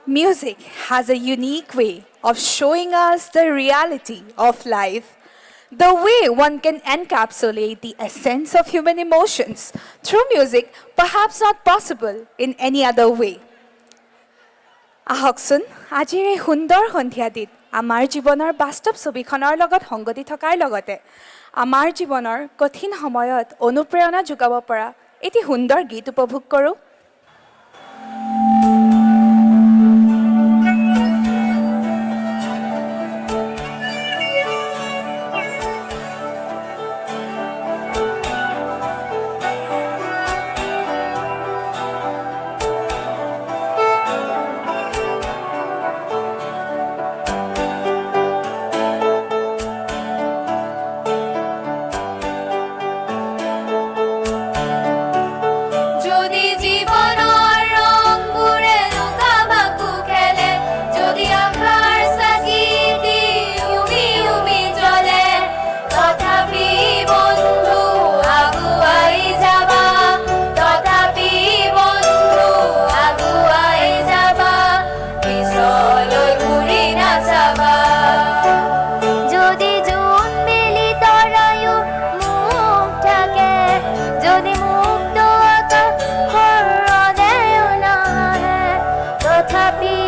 Music has a unique way of showing us the reality of life, the way one can encapsulate the essence of human emotions through music, perhaps not possible in any other way. আহকচোন আজিৰ এই সুন্দৰ সন্ধিয়াটিত আমাৰ জীৱনৰ বাস্তৱ ছবিখনৰ লগত সংগতি থকাৰ লগতে আমাৰ জীৱনৰ কঠিন সময়ত অনুপ্ৰেৰণা যোগাব পৰা এটি সুন্দৰ গীত উপভোগ কৰোঁ। Happy